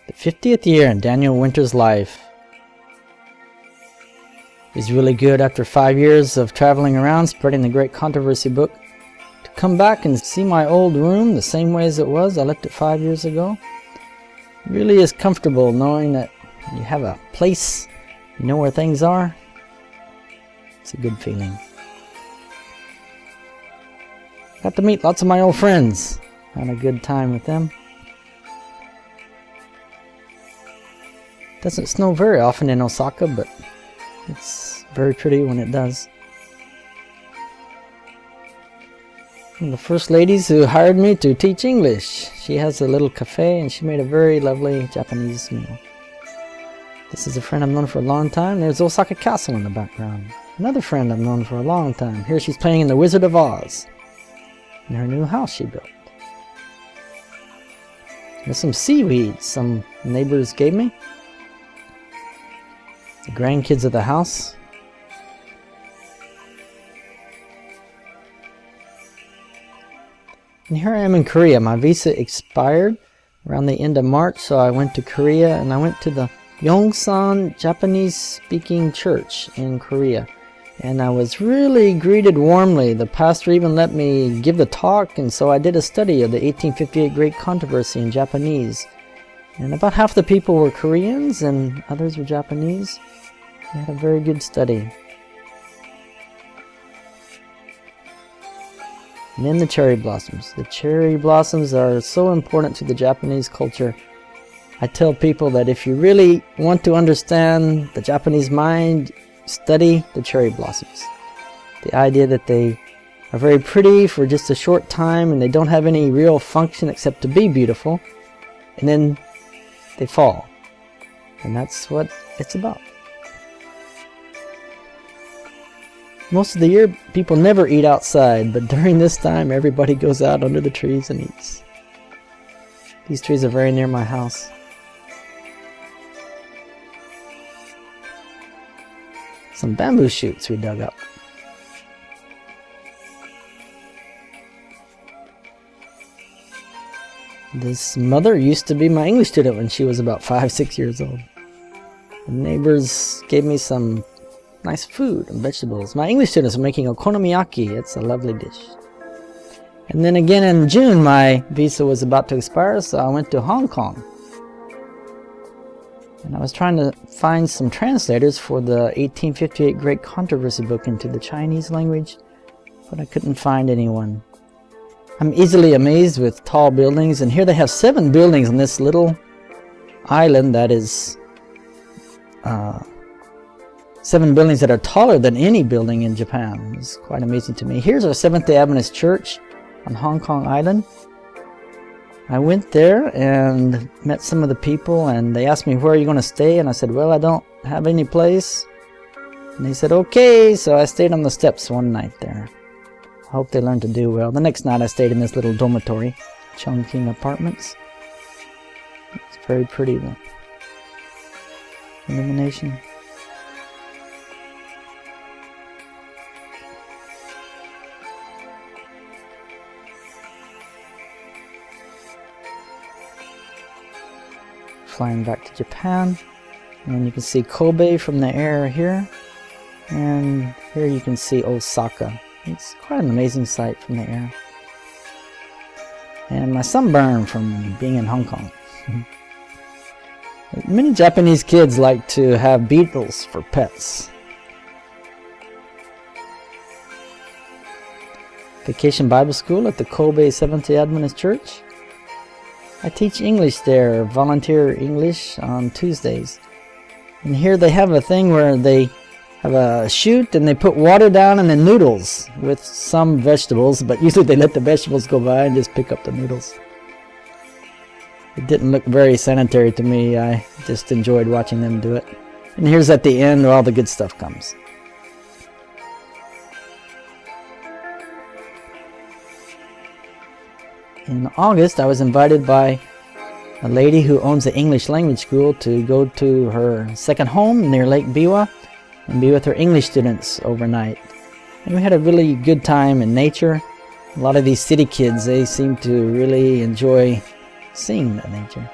The 50th year in Daniel Winter's life. He's really good after 5 years of traveling around spreading the great controversy book to come back and see my old room the same way as it was. I left it 5 years ago. It really is comfortable knowing that you have a place, you know where things are. It's a good feeling. Got to meet lots of my old friends. Had a good time with them. Doesn't snow very often in Osaka, but it's very pretty when it does. One of the first ladies who hired me to teach English. She has a little cafe and she made a very lovely Japanese meal. This is a friend I've known for a long time. There's Osaka Castle in the background. Another friend I've known for a long time. Here she's playing in The Wizard of Oz in her new house she built. There's some seaweed some neighbors gave me. The grandkids of the house. And here I am in Korea. My visa expired around the end of March, so I went to Korea and I went to the Yongsan Japanese speaking church in Korea. And I was really greeted warmly. The pastor even let me give the talk, and so I did a study of the 1858 Great Controversy in Japanese. And about half the people were Koreans and others were Japanese. I had a very good study. And then the cherry blossoms. The cherry blossoms are so important to the Japanese culture. I tell people that if you really want to understand the Japanese mind, study the cherry blossoms. The idea that they are very pretty for just a short time and they don't have any real function except to be beautiful, and then they fall. And that's what it's about. Most of the year people never eat outside, but during this time everybody goes out under the trees and eats. These trees are very near my house. Some bamboo shoots we dug up. This mother used to be my English student when she was about 5-6 years old. The neighbors gave me some nice food and vegetables. My English students are making okonomiyaki. It's a lovely dish. And then again in June my visa was about to expire, so I went to Hong Kong. And I was trying to find some translators for the 1858 Great Controversy book into the Chinese language, but I couldn't find anyone. I'm easily amazed with tall buildings, and here they have 7 buildings on this little island that is 7 buildings that are taller than any building in Japan. It's quite amazing to me. Here's our Seventh-day Adventist Church on Hong Kong Island. I went there and met some of the people, and they asked me, where are you going to stay? And I said, well, I don't have any place. And they said, okay. So I stayed on the steps one night there. I hope they learned to do well. The next night I stayed in this little dormitory, Chongqing Apartments. It's very pretty, the illumination. Flying back to Japan, and you can see Kobe from the air here, and here you can see Osaka. It's quite an amazing sight from the air. And my sunburn from being in Hong Kong. Many Japanese kids like to have beetles for pets. Vacation Bible School at the Kobe Seventh-day Adventist Church. I teach English there, volunteer English on Tuesdays. And here they have a thing where they have a chute and they put water down and then noodles with some vegetables, but usually they let the vegetables go by and just pick up the noodles. It didn't look very sanitary to me. I just enjoyed watching them do it. And here's at the end where all the good stuff comes. In August, I was invited by a lady who owns an English language school to go to her second home near Lake Biwa and be with her English students overnight. And we had a really good time in nature. A lot of these city kids, they seem to really enjoy seeing the nature.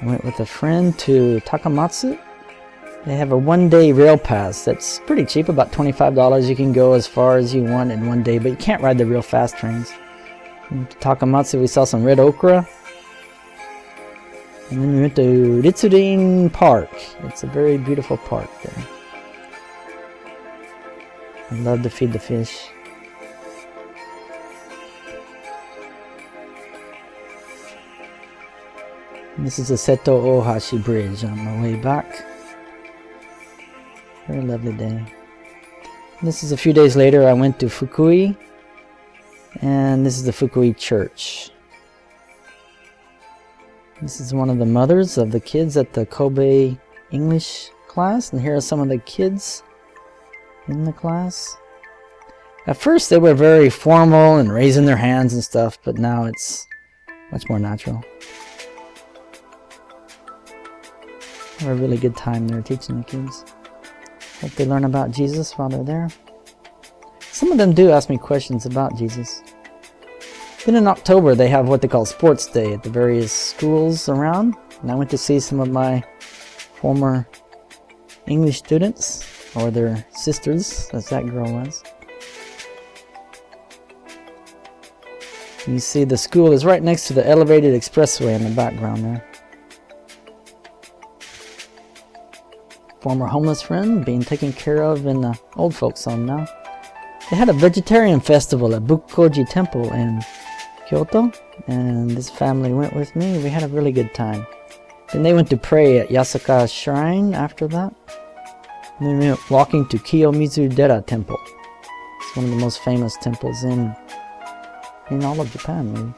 I went with a friend to Takamatsu. They have a one-day rail pass that's pretty cheap, about $25. You can go as far as you want in one day, but you can't ride the real fast trains. In Takamatsu, we saw some red okra. And then we went to Ritsurin Park. It's a very beautiful park there. I love to feed the fish. And this is the Seto Ohashi Bridge on my way back. Very lovely day. This is a few days later. I went to Fukui. And this is the Fukui Church. This is one of the mothers of the kids at the Kobe English class. And here are some of the kids in the class. At first they were very formal and raising their hands and stuff, but now it's much more natural. Have a really good time there teaching the kids. Hope they learn about Jesus while they're there. Some of them do ask me questions about Jesus. Then in October they have what they call Sports Day at the various schools around. And I went to see some of my former English students, or their sisters, as that girl was. You see the school is right next to the elevated expressway in the background there. Former homeless friend being taken care of in the old folks home now. They had a vegetarian festival at Bukkoji Temple in Kyoto, and this family went with me. We had a really good time. Then they went to pray at Yasaka Shrine after that. And then we went walking to Kiyomizu Dera Temple. It's one of the most famous temples in all of Japan, maybe.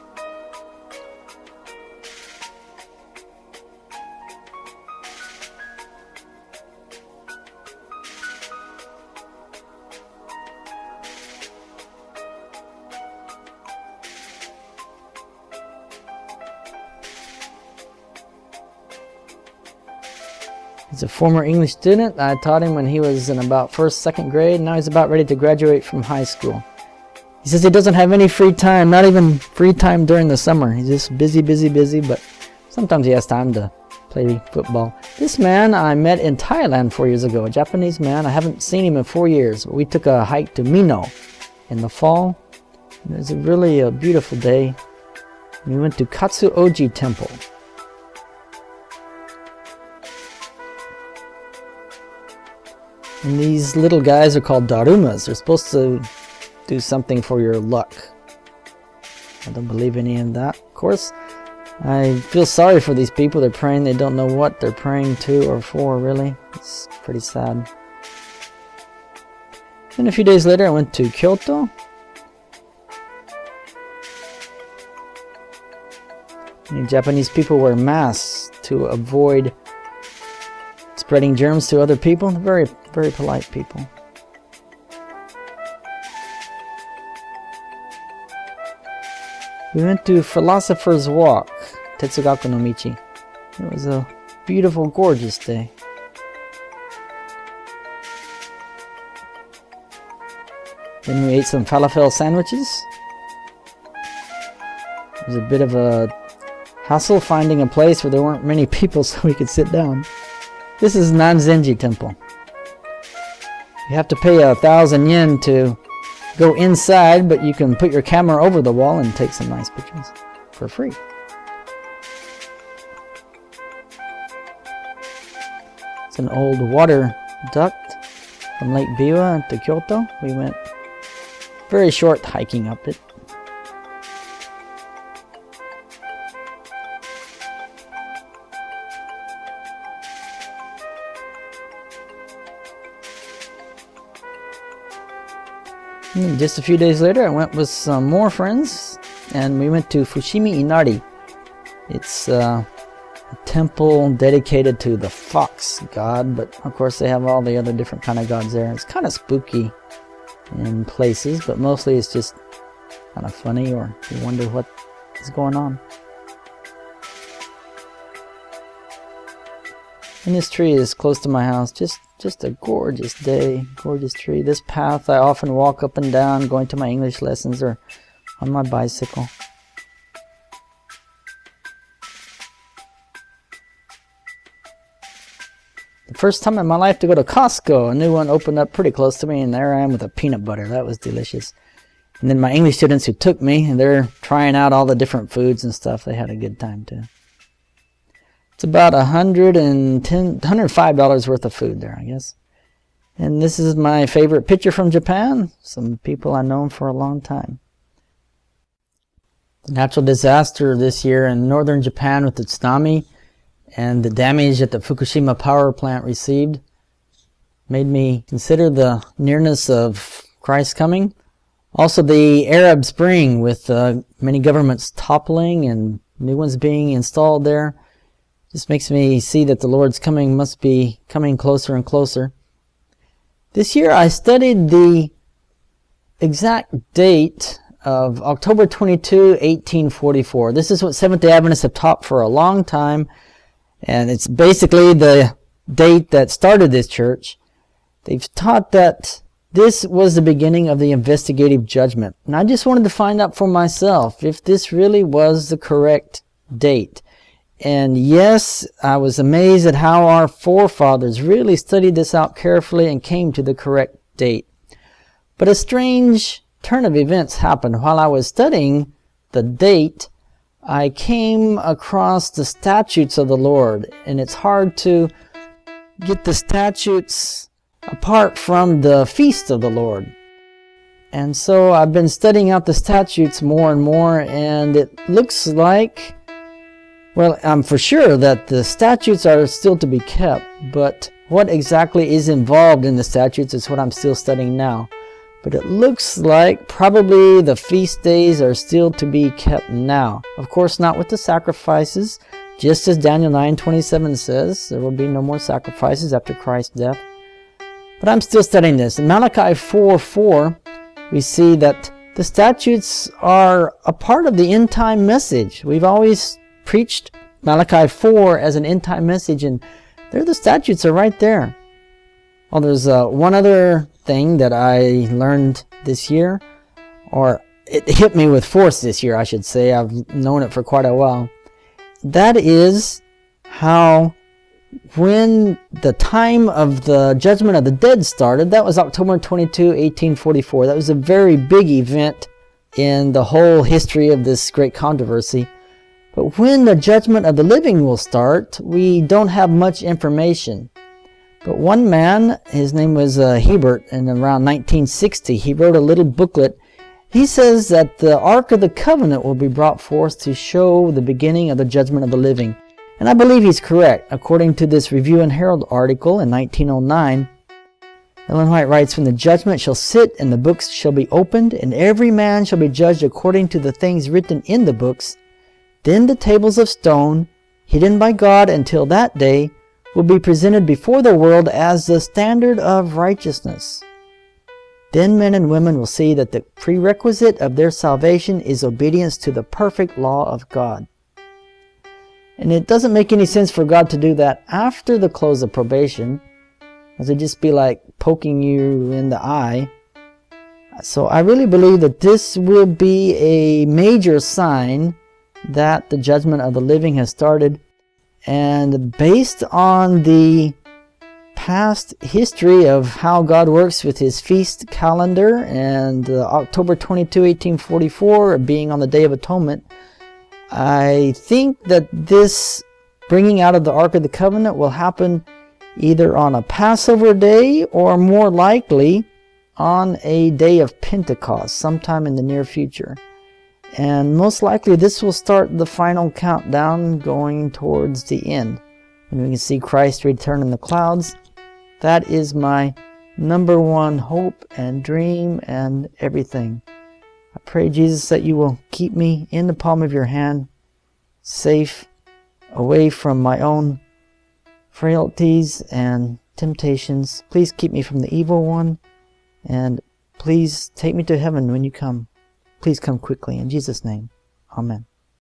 He's a former English student. I taught him when he was in about first, second grade. Now he's about ready to graduate from high school. He says he doesn't have any free time, not even free time during the summer. He's just busy, but sometimes he has time to play football. This man I met in Thailand 4 years ago, a Japanese man. I haven't seen him in 4 years. We took a hike to Mino in the fall. It was really a beautiful day. We went to Katsuoji Temple. And these little guys are called darumas. They're supposed to do something for your luck. I don't believe any of that, of course. I feel sorry for these people. They're praying. They don't know what they're praying to or for, really. It's pretty sad. Then a few days later, I went to Kyoto. Many Japanese people wear masks to avoid spreading germs to other people. Very, very polite people. We went to Philosopher's Walk, Tetsugaku no Michi. It was a beautiful, gorgeous day. Then we ate some falafel sandwiches. It was a bit of a hassle finding a place where there weren't many people so we could sit down. This is Nanzenji Temple. You have to pay 1,000 yen to go inside, but you can put your camera over the wall and take some nice pictures for free. It's an old water duct from Lake Biwa to Kyoto. We went very short hiking up it. And just a few days later, I went with some more friends, and we went to Fushimi Inari. It's a temple dedicated to the fox god, but of course they have all the other different kind of gods there. It's kind of spooky in places, but mostly it's just kind of funny, or you wonder what is going on. And this tree is close to my house. Just a gorgeous day, gorgeous tree. This path I often walk up and down going to my English lessons or on my bicycle. first time in my life to go to Costco. A new one opened up pretty close to me, and there I am with a peanut butter. That was delicious. And then my English students who took me, and they're trying out all the different foods and stuff. They had a good time too. It's about $105 worth of food there, I guess. And this is my favorite picture from Japan. Some people I've known for a long time. The natural disaster this year in northern Japan with the tsunami and the damage that the Fukushima power plant received made me consider the nearness of Christ's coming. Also the Arab Spring with many governments toppling and new ones being installed there. Just makes me see that the Lord's coming must be coming closer and closer. This year I studied the exact date of October 22, 1844. This is what Seventh-day Adventists have taught for a long time, and it's basically the date that started this church. They've taught that this was the beginning of the investigative judgment. And I just wanted to find out for myself if this really was the correct date. And yes, I was amazed at how our forefathers really studied this out carefully and came to the correct date. But a strange turn of events happened. While I was studying the date, I came across the statutes of the Lord. And it's hard to get the statutes apart from the feast of the Lord. And so I've been studying out the statutes more and more, and it looks like, well, I'm for sure that the statutes are still to be kept, but what exactly is involved in the statutes is what I'm still studying now. But it looks like probably the feast days are still to be kept now. Of course, not with the sacrifices. Just as Daniel 9:27 says, there will be no more sacrifices after Christ's death. But I'm still studying this. In Malachi 4:4, we see that the statutes are a part of the end time message. We've always preached Malachi 4 as an end time message, and there the statutes are right there. Well, there's one other thing that I learned this year, or it hit me with force this year, I should say. I've known it for quite a while. That is how when the time of the judgment of the dead started, that was October 22, 1844. That was a very big event in the whole history of this great controversy. But when the judgment of the living will start, we don't have much information. But one man, his name was Hiebert, and around 1960, he wrote a little booklet. He says that the Ark of the Covenant will be brought forth to show the beginning of the judgment of the living. And I believe he's correct. According to this Review and Herald article in 1909, Ellen White writes, "When the judgment shall sit and the books shall be opened, and every man shall be judged according to the things written in the books, then the tables of stone, hidden by God until that day, will be presented before the world as the standard of righteousness. Then men and women will see that the prerequisite of their salvation is obedience to the perfect law of God." And it doesn't make any sense for God to do that after the close of probation, as it'd just be like poking you in the eye. So I really believe that this will be a major sign that the judgment of the living has started. And based on the past history of how God works with his feast calendar and October 22, 1844 being on the Day of Atonement, I think that this bringing out of the Ark of the Covenant will happen either on a Passover day or more likely on a day of Pentecost sometime in the near future. And most likely this will start the final countdown going towards the end. When we can see Christ return in the clouds, that is my number one hope and dream and everything. I pray, Jesus, that you will keep me in the palm of your hand, safe, away from my own frailties and temptations. Please keep me from the evil one, and please take me to heaven when you come. Please come quickly. In Jesus' name, amen.